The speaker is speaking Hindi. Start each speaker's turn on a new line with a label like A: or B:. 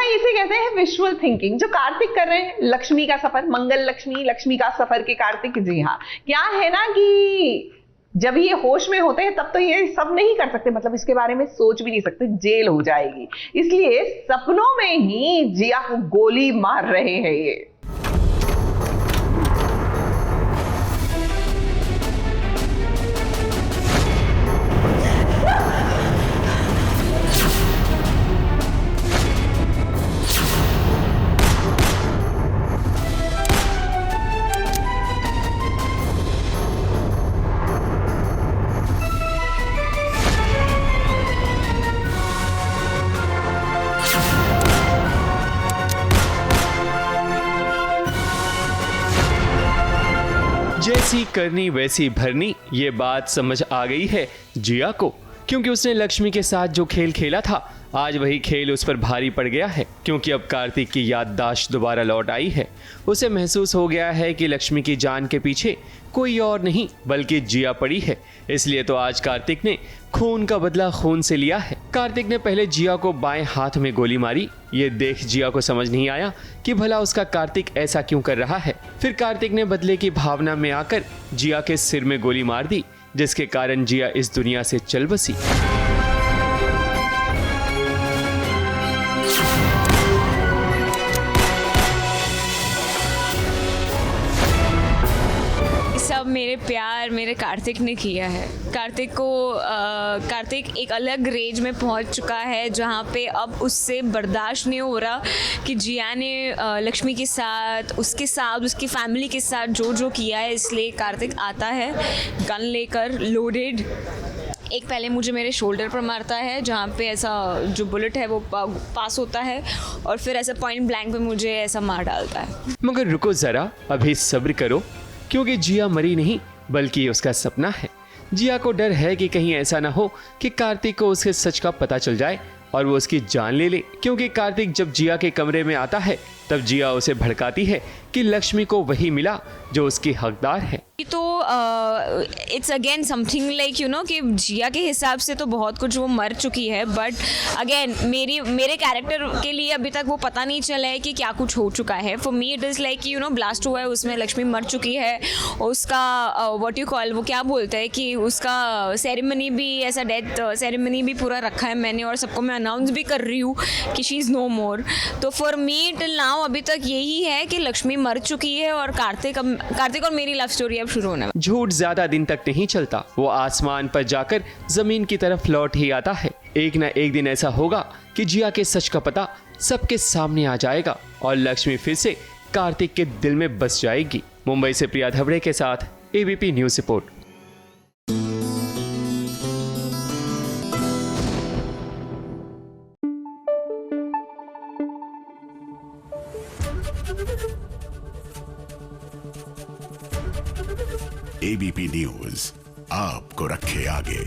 A: इसे कहते हैं विजुअल थिंकिंग। जो कार्तिक कर रहे हैं, लक्ष्मी का सफर, मंगल लक्ष्मी, लक्ष्मी का सफर के कार्तिक, जी हाँ, क्या है ना कि जब ये होश में होते हैं तब तो ये सब नहीं कर सकते, मतलब इसके बारे में सोच भी नहीं सकते, जेल हो जाएगी। इसलिए सपनों में ही जिया को गोली मार रहे हैं ये।
B: जैसी करनी वैसी भरनी, ये बात समझ आ गई है जिया को, क्योंकि उसने लक्ष्मी के साथ जो खेल खेला था, आज वही खेल उस पर भारी पड़ गया है। क्योंकि अब कार्तिक की याददाश्त दोबारा लौट आई है। उसे महसूस हो गया है कि लक्ष्मी की जान के पीछे कोई और नहीं बल्कि जिया पड़ी है। इसलिए तो आज कार्तिक ने खून का बदला खून से लिया है। कार्तिक ने पहले जिया को बाएं हाथ में गोली मारी। ये देख जिया को समझ नहीं आया कि भला उसका कार्तिक ऐसा क्यों कर रहा है। फिर कार्तिक ने बदले की भावना में आकर जिया के सिर में गोली मार दी, जिसके कारण जिया इस दुनिया से चल बसी।
C: सब मेरे प्यार मेरे कार्तिक ने किया है। कार्तिक एक अलग रेंज में पहुंच चुका है जहां पे अब उससे बर्दाश्त नहीं हो रहा कि जिया ने लक्ष्मी के साथ, उसकी फैमिली के साथ जो किया है। इसलिए कार्तिक आता है गन लेकर, लोडेड। एक पहले मुझे मेरे शोल्डर पर मारता है जहाँ पे ऐसा जो बुलेट है वो पास होता है, और फिर ऐसा पॉइंट ब्लैंक पे मुझे ऐसा मार डालता है।
B: मगर रुको जरा, अभी सब्र करो, क्योंकि जिया मरी नहीं बल्कि ये उसका सपना है। जिया को डर है कि कहीं ऐसा ना हो कि कार्तिक को उसके सच का पता चल जाए और वो उसकी जान ले ले। क्योंकि कार्तिक जब जिया के कमरे में आता है तब जिया उसे भड़काती है कि लक्ष्मी को वही मिला जो उसकी हकदार है।
C: तो it's again something like you know कि जिया के हिसाब से तो बहुत कुछ वो मर चुकी है, बट अगेन मेरे कैरेक्टर के लिए अभी तक वो पता नहीं चला है कि क्या कुछ हो चुका है। For me it is like you know blast हुआ है, उसमें लक्ष्मी मर चुकी है। उसका व्हाट यू कॉल, वो क्या बोलते हैं कि उसका सेरेमनी भी, ऐसा डेथ सेरेमनी भी पूरा रखा है मैंने, और सबको मैं अनाउंस भी कर रही हूँ कि शी इज़ नो मोर। तो फॉर मी टिल नाउ अभी तक यही है कि लक्ष्मी मर चुकी है और कार्तिक और मेरी लव स्टोरी अब शुरू होने।
B: झूठ ज्यादा दिन तक नहीं चलता, वो आसमान पर जाकर जमीन की तरफ लौट ही आता है। एक ना एक दिन ऐसा होगा कि जिया के सच का पता सबके सामने आ जाएगा और लक्ष्मी फिर से कार्तिक के दिल में बस जाएगी। मुंबई से प्रिया धबड़े के साथ ABP news report.
D: ABP news आपको रखे आगे।